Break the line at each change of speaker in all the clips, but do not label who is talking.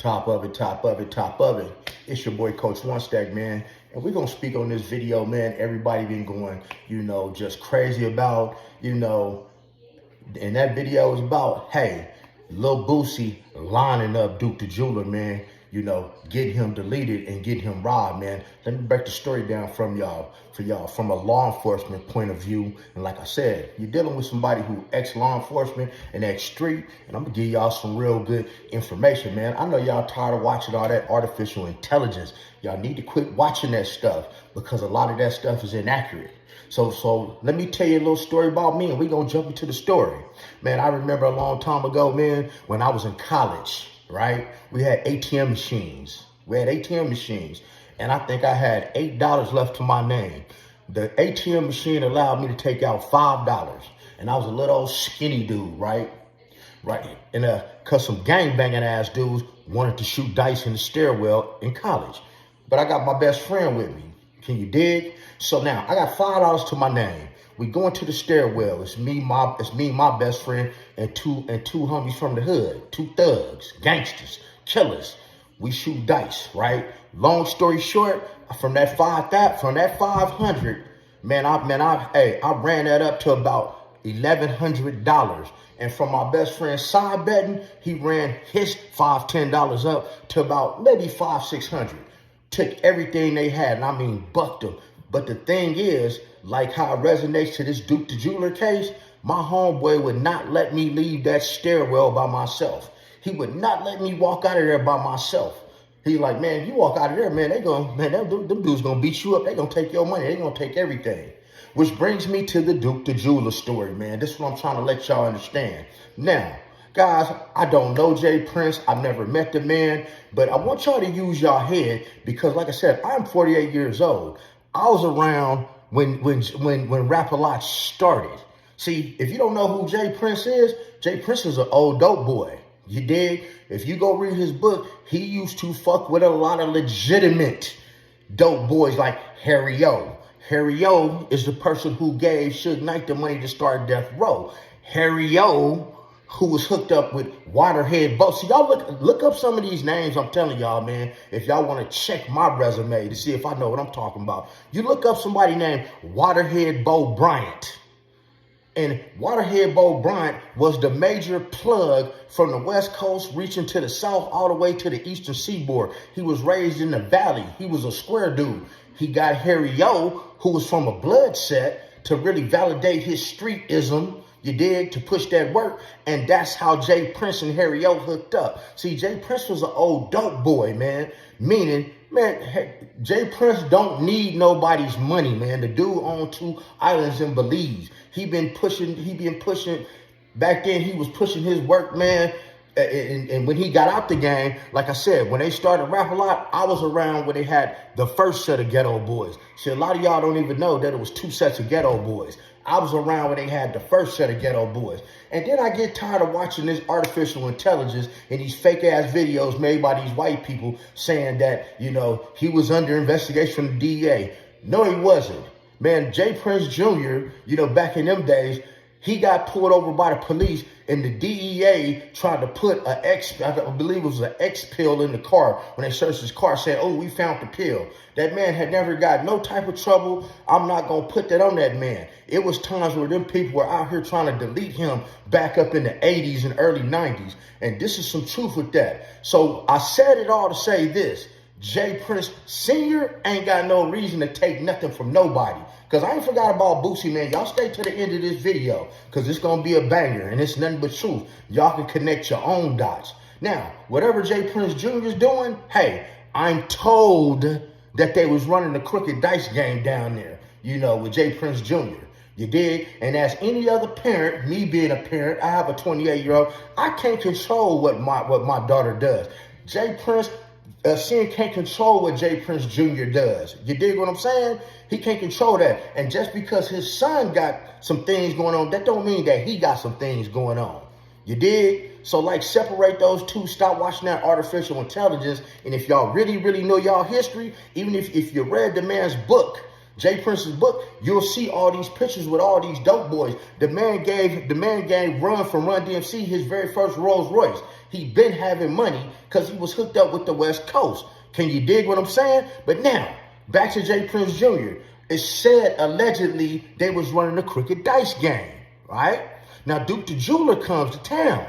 Top of it, top of it, top of it. It's your boy, Coach One Stack, man. And we're going to speak on this video, man. Everybody been going, just crazy about, and that video is about, hey, Lil Boosie lining up Duke the Jeweler, man. Getting him deleted and getting him robbed, man. Let me break the story down for y'all, from a law enforcement point of view. And like I said, you're dealing with somebody who ex-law enforcement and ex-street, and I'm gonna give y'all some real good information, man. I know y'all tired of watching all that artificial intelligence. Y'all need to quit watching that stuff because a lot of that stuff is inaccurate. So let me tell you a little story about me, and we're gonna jump into the story. Man, I remember a long time ago, man, when I was in college, right? We had ATM machines. And I think I had $8 left to my name. The ATM machine allowed me to take out $5. And I was a little old skinny dude, right? And cause some gangbanging ass dudes wanted to shoot dice in the stairwell in college. But I got my best friend with me. Can you dig? So now I got $5 to my name. We go into the stairwell. It's me, my best friend, and two homies from the hood, two thugs, gangsters, killers. We shoot dice, right? Long story short, from that 500, man, I ran that up to about $1,100. And from my best friend's side betting, he ran his $10 up to about maybe $600. Took everything they had, and I mean bucked them. But the thing is, like how it resonates to this Duke the Jeweler case, my homeboy would not let me leave that stairwell by myself. He would not let me walk out of there by myself. He's like, man, you walk out of there, man, them dudes gonna beat you up. They gonna take your money. They gonna take everything. Which brings me to the Duke the Jeweler story, man. This is what I'm trying to let y'all understand. Now, guys, I don't know Jay Prince. I've never met the man, but I want y'all to use y'all head because, like I said, I'm 48 years old. I was around when Rap-A-Lot started. See, if you don't know who Jay Prince is an old dope boy. You dig? If you go read his book, he used to fuck with a lot of legitimate dope boys like Harry O. Harry O is the person who gave Suge Knight the money to start Death Row. Harry O, who was hooked up with Waterhead Bo. So y'all look up some of these names I'm telling y'all, man, if y'all want to check my resume to see if I know what I'm talking about. You look up somebody named Waterhead Bo Bryant. And Waterhead Bo Bryant was the major plug from the West Coast reaching to the South all the way to the Eastern Seaboard. He was raised in the Valley. He was a square dude. He got Harry O, who was from a blood set, to really validate his streetism, you dig, to push that work. And that's how Jay Prince and Harry O hooked up. See, Jay Prince was an old dope boy, man. Meaning, man, Jay Prince don't need nobody's money, man. The dude owned 2 islands in Belize. He been pushing, back then he was pushing his work, man. And when he got out the game, like I said, when they started Rap-A-Lot, I was around when they had the first set of Ghetto Boys. See, a lot of y'all don't even know that it was 2 sets of Ghetto Boys. I was around when they had the first set of Ghetto Boys. And then I get tired of watching this artificial intelligence and these fake ass videos made by these white people saying that, he was under investigation from the DEA. No, he wasn't. Man, Jay Prince Jr., back in them days, he got pulled over by the police and the DEA tried to put I believe it was an X pill in the car when they searched his car saying, oh, we found the pill. That man had never got no type of trouble. I'm not going to put that on that man. It was times where them people were out here trying to delete him back up in the 80s and early 90s. And this is some truth with that. So I said it all to say this. Jay Prince Sr. ain't got no reason to take nothing from nobody. Because I ain't forgot about Boosie, man. Y'all stay to the end of this video because it's going to be a banger and it's nothing but truth. Y'all can connect your own dots. Now, whatever Jay Prince Jr. is doing, hey, I'm told that they was running a crooked dice game down there, with Jay Prince Jr. You dig? And as any other parent, me being a parent, I have a 28-year-old, I can't control what my daughter does. Jay Prince Sin can't control what Jay Prince Jr. does. You dig what I'm saying? He can't control that. And just because his son got some things going on, that don't mean that he got some things going on. You dig? So separate those two. Stop watching that artificial intelligence. And if y'all really, really know y'all history, even if you read the man's book, Jay Prince's book, you'll see all these pictures with all these dope boys. The man gave Run from Run DMC his very first Rolls Royce. He been having money because he was hooked up with the West Coast. Can you dig what I'm saying? But now, back to Jay Prince Jr. It's said allegedly they was running a crooked dice game, right? Now Duke the Jeweler comes to town.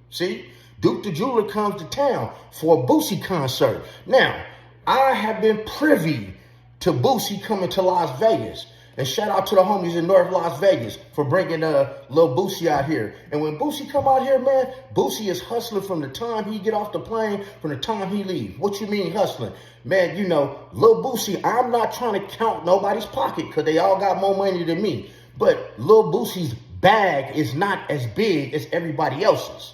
See? Duke the Jeweler comes to town for a Boosie concert. Now, I have been privy to Boosie coming to Las Vegas. And shout out to the homies in North Las Vegas for bringing Lil Boosie out here. And when Boosie come out here, man, Boosie is hustling from the time he get off the plane, from the time he leave. What you mean hustling? Man, you know, Lil Boosie, I'm not trying to count nobody's pocket because they all got more money than me. But Lil Boosie's bag is not as big as everybody else's.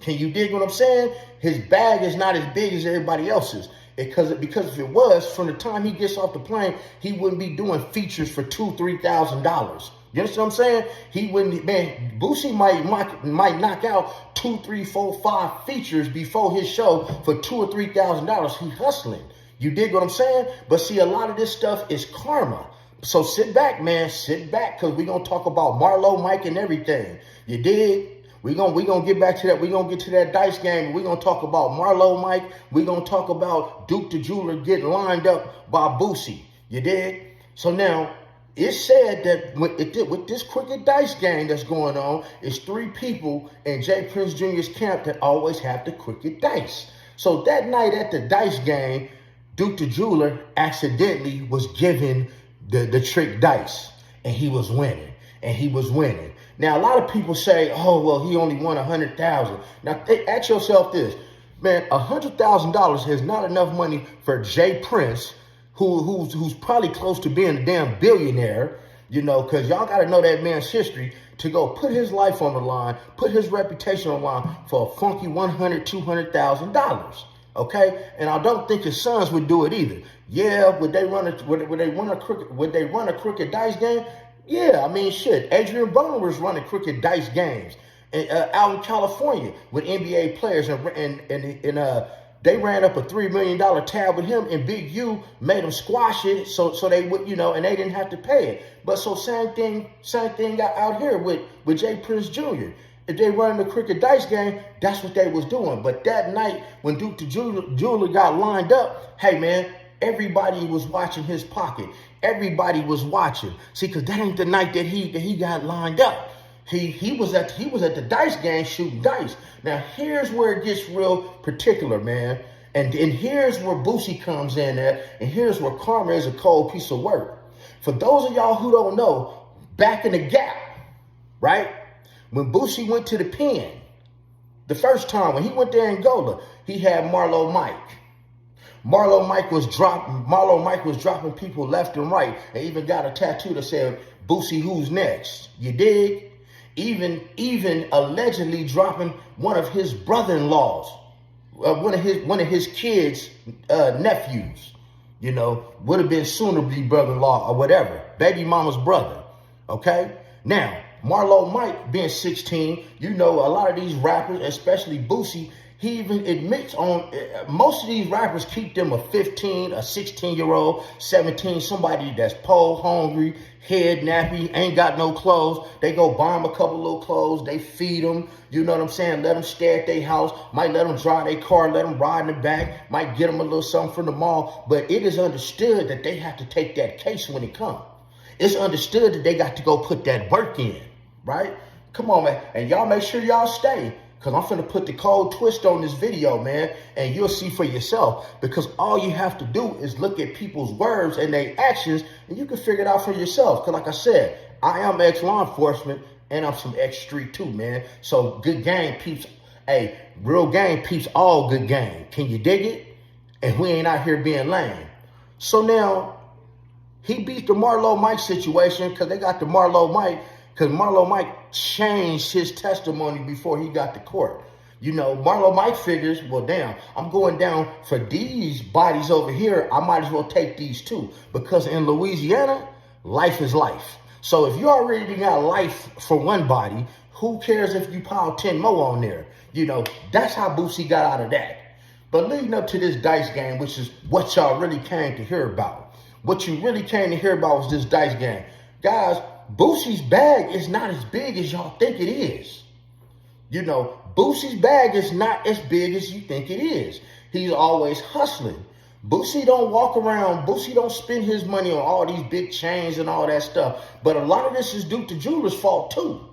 Can you dig what I'm saying? His bag is not as big as everybody else's. Because if it was, from the time he gets off the plane, he wouldn't be doing features for $2,000-$3,000. You understand what I'm saying? He wouldn't, man, Boosie might knock out 2, 3, 4, 5 features before his show for $2,000 or $3,000. He hustling. You dig what I'm saying? But see, a lot of this stuff is karma. So sit back, man. Sit back, because we're going to talk about Marlo Mike and everything. You dig? We're gonna get back to that. We're going to get to that dice game. We're going to talk about Marlo Mike. We're going to talk about Duke the Jeweler getting lined up by Boosie. You dig? So now, it's said that with this crooked dice game that's going on, it's 3 people in Jay Prince Jr.'s camp that always have the crooked dice. So that night at the dice game, Duke the Jeweler accidentally was given the trick dice, and he was winning, and he was winning. Now, a lot of people say, oh, well, he only won $100,000. Now, ask yourself this, man, $100,000 is not enough money for Jay Prince, who's probably close to being a damn billionaire, you know, because y'all got to know that man's history, to go put his life on the line, put his reputation on the line for a funky $100,000, $200,000. Okay, and I don't think his sons would do it either. Yeah, would they run a crooked dice game? Yeah, I mean, shit. Adrian Bone was running crooked dice games out in California with NBA players, and they ran up a $3 million tab with him, and Big U made them squash it so they would, you know, and they didn't have to pay it. But so same thing got out here with Jay Prince Jr. If they run the crooked dice game, that's what they was doing. But that night when Duke the Jeweler got lined up, hey man, everybody was watching his pocket. Everybody was watching. See, because that ain't the night that he got lined up. He was at the dice game shooting dice. Now here's where it gets real particular, man. And here's where Boosie comes in at, and here's where karma is a cold piece of work. For those of y'all who don't know, back in the Gap, right? When Boosie went to the pen, the first time when he went to Angola, he had Marlo Mike. Marlo Mike was dropping people left and right, and even got a tattoo that said, Boosie, who's next? You dig? Even allegedly dropping one of his brother-in-laws, one of his kids' nephews, you know, would have been sooner be brother-in-law or whatever, baby mama's brother. Okay? Now, Marlo Mike being 16, you know, a lot of these rappers, especially Boosie, he even admits on, most of these rappers keep them a 15, a 16-year-old, 17, somebody that's pole hungry, head nappy, ain't got no clothes. They go buy them a couple little clothes. They feed them. You know what I'm saying? Let them stay at their house. Might let them drive their car. Let them ride in the back. Might get them a little something from the mall. But it is understood that they have to take that case when it comes. It's understood that they got to go put that work in, right? Come on, man. And y'all make sure y'all stay, because I'm finna put the cold twist on this video, man, and you'll see for yourself. Because all you have to do is look at people's words and their actions, and you can figure it out for yourself. Because like I said, I am ex-law enforcement, and I'm some ex-street too, man. So good game peeps. Hey, real game peeps all good game. Can you dig it? And we ain't out here being lame. So now, he beat the Marlo Mike situation because they got the Marlo Mike, because Marlo Mike changed his testimony before he got to court. You know, Marlo Mike figures, well, damn, I'm going down for these bodies over here. I might as well take these too, because in Louisiana, life is life. So if you already got life for one body, who cares if you pile 10 more on there? You know, that's how Boosie got out of that. But leading up to this dice game, which is what y'all really came to hear about, What you really came to hear about was this dice game. Guys, Boosie's bag is not as big as y'all think it is. You know, Boosie's bag is not as big as you think it is. He's always hustling. Boosie don't walk around, Boosie don't spend his money on all these big chains and all that stuff. But a lot of this is Duke the Jeweler's fault too.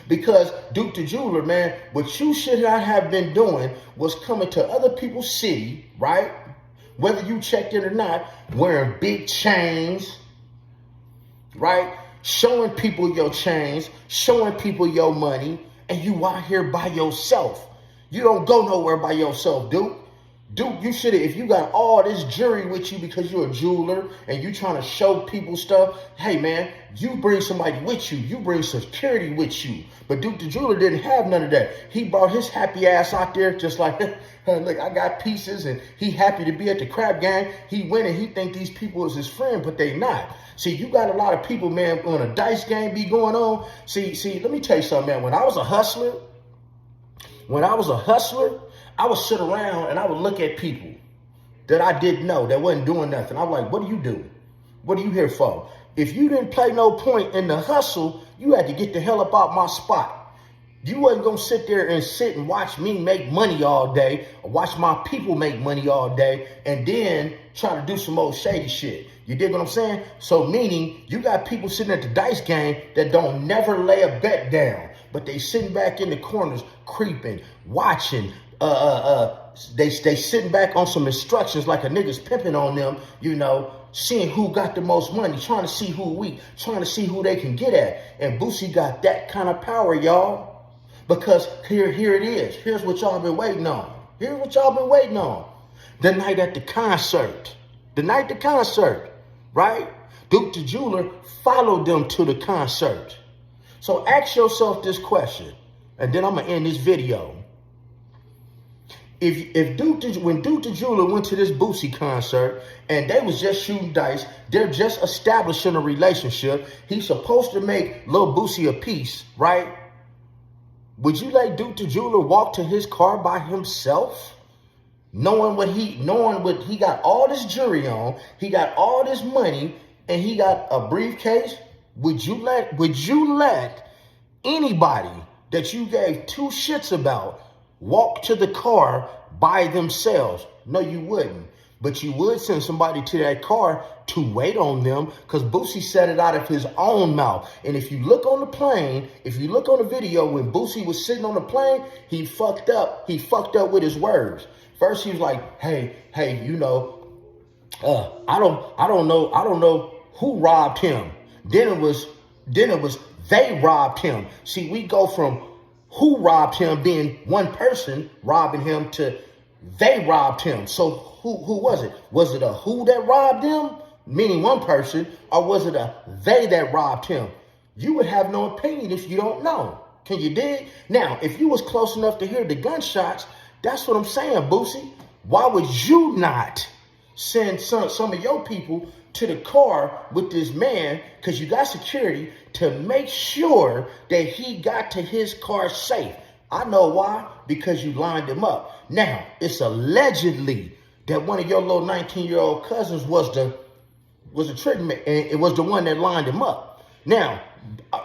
Because Duke the Jeweler, man, what you should not have been doing was coming to other people's city, right? Whether you checked in or not, wearing big chains, right? Showing people your chains, showing people your money, and you out here by yourself. You don't go nowhere by yourself, Duke. Duke, you should have, if you got all this jewelry with you because you're a jeweler and you trying to show people stuff, hey man, you bring somebody with you. You bring security with you. But Duke the Jeweler didn't have none of that. He brought his happy ass out there just like, look, I got pieces, and he happy to be at the crap game. He went and he think these people is his friend, but they not. See, you got a lot of people, man, when a dice game be going on. See, let me tell you something, man. When I was a hustler, I would sit around and I would look at people that I didn't know, that wasn't doing nothing. I'm like, what do you do? What are you here for? If you didn't play no point in the hustle, you had to get the hell up out my spot. You wasn't going to sit there and watch me make money all day, or watch my people make money all day, and then try to do some old shady shit. You dig what I'm saying? So meaning you got people sitting at the dice game that don't never lay a bet down, but they sitting back in the corners, creeping, watching, they sitting back on some instructions like a nigga's pimping on them, you know, seeing who got the most money, trying to see who weak, trying to see who they can get at. And Boosie got that kind of power, y'all. Because here it is. Here's what y'all been waiting on. Here's what y'all been waiting on. The night at the concert. The night the concert, right? Duke the Jeweler followed them to the concert. So ask yourself this question, and then I'm going to end this video. When Duke the Jeweler went to this Boosie concert and they was just shooting dice, they're just establishing a relationship. He's supposed to make Lil Boosie a piece, right? Would you let Duke the Jeweler walk to his car by himself, knowing he got all this jewelry on, he got all this money, and he got a briefcase? Would you let anybody that you gave two shits about walk to the car by themselves? No, you wouldn't. But you would send somebody to that car to wait on them, because Boosie said it out of his own mouth. And if you look on the plane, if you look on the video, when Boosie was sitting on the plane, he fucked up. He fucked up with his words. First, he was like, hey, you know, I don't know who robbed him. Then it was they robbed him. See, we go from who robbed him being one person robbing him to they robbed him. So who was it? Was it a who that robbed him, meaning one person, or was it a they that robbed him? You would have no opinion if you don't know. Can you dig? Now, if you was close enough to hear the gunshots, that's what I'm saying, Boosie. Why would you not send some of your people to the car with this man, because you got security, to make sure that he got to his car safe? I know why. Because you lined him up. Now, it's allegedly that one of your little 19-year-old cousins was the trigger man, and it was the one that lined him up. Now,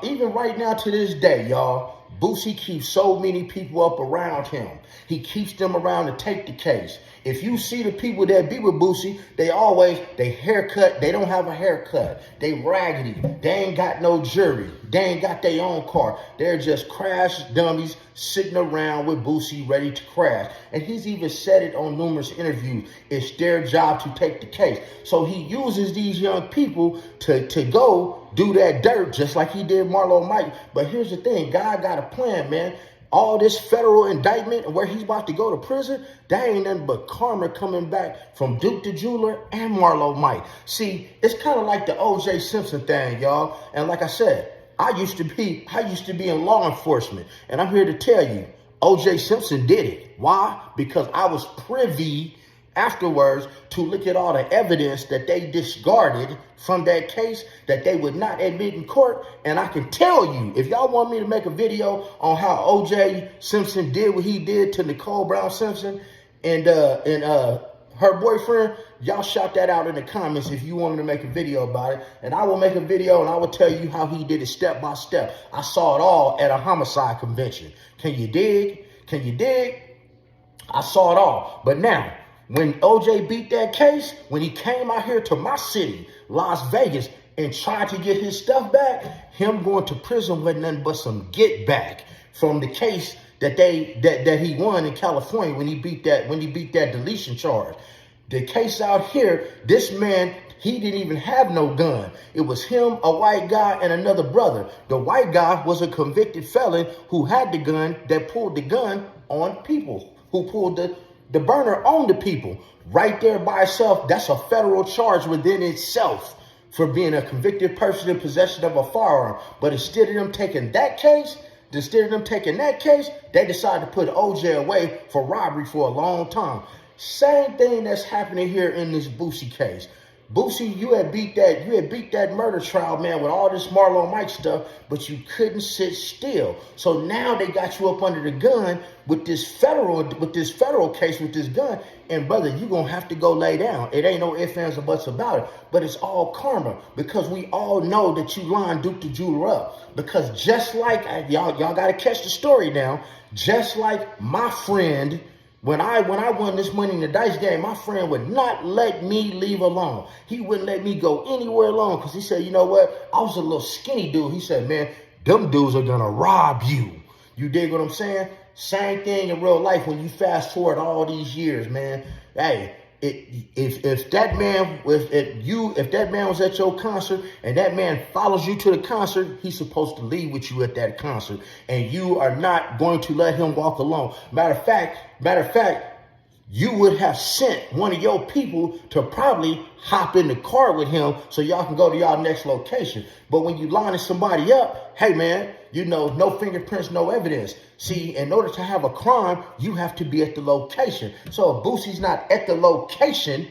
even right now to this day, y'all, Boosie keeps so many people up around him. He keeps them around to take the case. If you see the people that be with Boosie, they haircut, they don't have a haircut. They raggedy. They ain't got no jewelry. They ain't got their own car. They're just crash dummies sitting around with Boosie ready to crash. And he's even said it on numerous interviews. It's their job to take the case. So he uses these young people to go do that dirt just like he did Marlo Mike. But here's the thing. God got a plan, man. All this federal indictment and where he's about to go to prison, that ain't nothing but karma coming back from Duke the Jeweler and Marlo Mike. See, it's kind of like the O.J. Simpson thing, y'all. And like I said, I used to be in law enforcement, and I'm here to tell you, O.J. Simpson did it. Why? Because I was privy afterwards to look at all the evidence that they discarded from that case that they would not admit in court. And I can tell you, if y'all want me to make a video on how O.J. Simpson did what he did to Nicole Brown Simpson and her boyfriend, y'all shout that out in the comments if you want me to make a video about it. And I will make a video and I will tell you how he did it step by step. I saw it all at a homicide convention. Can you dig? Can you dig? I saw it all. But now, when OJ beat that case, when he came out here to my city, Las Vegas, and tried to get his stuff back, him going to prison with nothing but some get back from the case that he won in California when he beat that deletion charge. The case out here, this man, he didn't even have no gun. It was him, a white guy, and another brother. The white guy was a convicted felon who had the gun, that pulled the gun on people, who pulled the burner on the people. Right there by itself, that's a federal charge within itself for being a convicted person in possession of a firearm. But instead of them taking that case, they decided to put OJ away for robbery for a long time. Same thing that's happening here in this Boosie case. Boosie, you had beat that murder trial, man, with all this Marlo Mike stuff, but you couldn't sit still. So now they got you up under the gun with this federal case with this gun. And brother, you're gonna have to go lay down. It ain't no ifs, ands, or buts about it. But it's all karma, because we all know that you lined Duke the Jeweler up. Because just like y'all gotta catch the story now, just like my friend. When I won this money in the dice game, my friend would not let me leave alone. He wouldn't let me go anywhere alone because he said, you know what? I was a little skinny dude. He said, man, them dudes are going to rob you. You dig what I'm saying? Same thing in real life when you fast forward all these years, man. Hey, if that man was at your concert and that man follows you to the concert, he's supposed to leave with you at that concert, and you are not going to let him walk alone. Matter of fact, you would have sent one of your people to probably hop in the car with him so y'all can go to y'all next location. But when you lining somebody up, hey man, you know, no fingerprints, no evidence. See, in order to have a crime, you have to be at the location. So if Boosie's not at the location,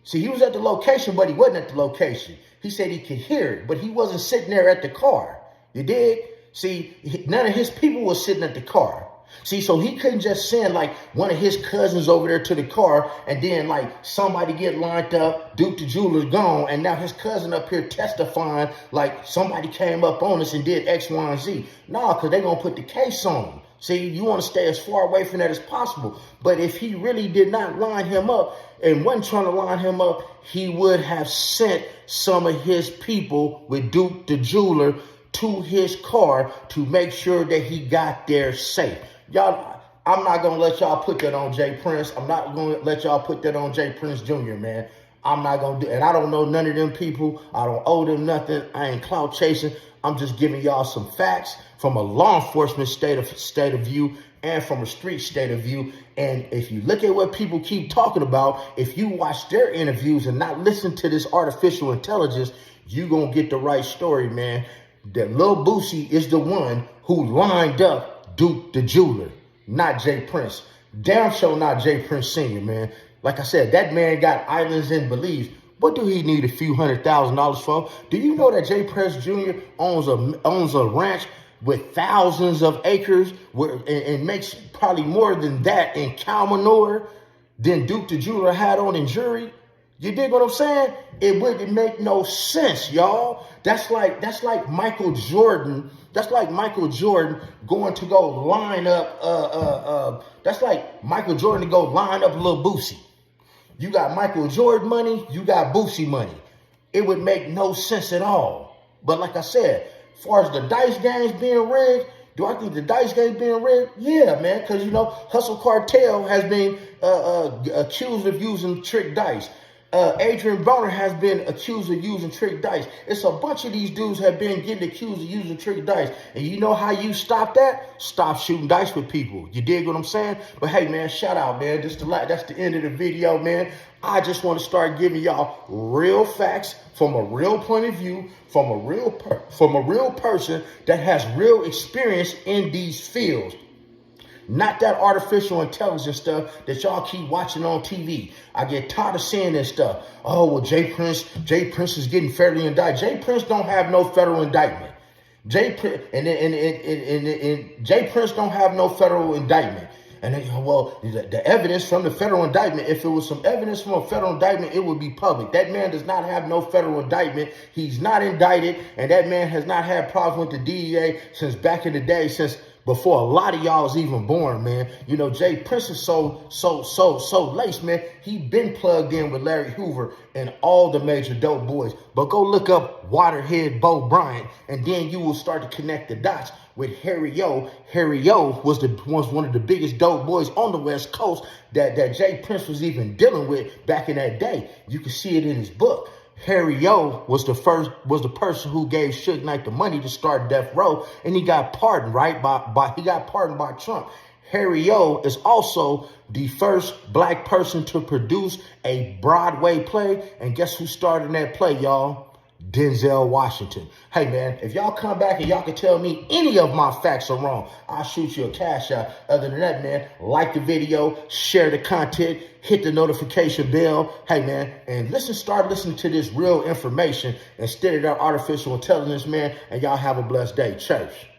see, he was at the location, but he wasn't at the location. He said he could hear it, but he wasn't sitting there at the car. You dig? See, none of his people was sitting at the car. See, so he couldn't just send like one of his cousins over there to the car and then like somebody get lined up, Duke the Jeweler's gone, and now his cousin up here testifying like somebody came up on us and did X, Y, and Z. No, because they're going to put the case on him. See, you want to stay as far away from that as possible. But if he really did not line him up and wasn't trying to line him up, he would have sent some of his people with Duke the Jeweler to his car to make sure that he got there safe. Y'all, I'm not going to let y'all put that on Jay Prince. I'm not going to let y'all put that on Jay Prince Jr., man. I'm not going to do it. And I don't know none of them people. I don't owe them nothing. I ain't clout chasing. I'm just giving y'all some facts from a law enforcement state of view and from a street state of view. And if you look at what people keep talking about, if you watch their interviews and not listen to this artificial intelligence, you're going to get the right story, man. That Lil Boosie is the one who lined up Duke the Jeweler, not Jay Prince. Damn sure not Jay Prince Sr., man. Like I said, that man got islands in Belize. What do he need a few $100,000 for? Do you know that Jay Prince Jr. owns a ranch with thousands of acres and makes probably more than that in cow manure than Duke the Jeweler had on in jury? You dig what I'm saying? It wouldn't make no sense, y'all. That's like Michael Jordan. That's like Michael Jordan going to go line up. That's like Michael Jordan to go line up Lil Boosie. You got Michael Jordan money. You got Boosie money. It would make no sense at all. But like I said, as far as the dice games being rigged, do I think the dice game being rigged? Yeah, man. Because, you know, Hustle Cartel has been accused of using trick dice. Adrian Broner has been accused of using trick dice. It's a bunch of these dudes have been getting accused of using trick dice. And you know how you stop that? Stop shooting dice with people. You dig what I'm saying? But hey, man, shout out, man. That's the end of the video, man. I just want to start giving y'all real facts from a real point of view, from a real person that has real experience in these fields. Not that artificial intelligence stuff that y'all keep watching on TV. I get tired of seeing this stuff. Oh, well, Jay Prince is getting federally indicted. Jay Prince don't have no federal indictment. Jay Prince don't have no federal indictment. And then, well, the evidence from the federal indictment, if it was some evidence from a federal indictment, it would be public. That man does not have no federal indictment. He's not indicted, and that man has not had problems with the DEA since back in the day, since before a lot of y'all was even born, man. You know, Jay Prince is so laced, man. He been plugged in with Larry Hoover and all the major dope boys. But go look up Waterhead Bo Bryant, and then you will start to connect the dots with Harry O. Harry O was one of the biggest dope boys on the West Coast that Jay Prince was even dealing with back in that day. You can see it in his book. Harry O was the person who gave Suge Knight the money to start Death Row, and he got pardoned, right? He got pardoned by Trump. Harry O is also the first black person to produce a Broadway play, and guess who starred in that play, y'all? Denzel Washington. Hey, man, if y'all come back and y'all can tell me any of my facts are wrong, I'll shoot you a cash out. Other than that, man, like the video, share the content, hit the notification bell. Hey, man, and start listening to this real information instead of that artificial intelligence, man, and y'all have a blessed day. Church.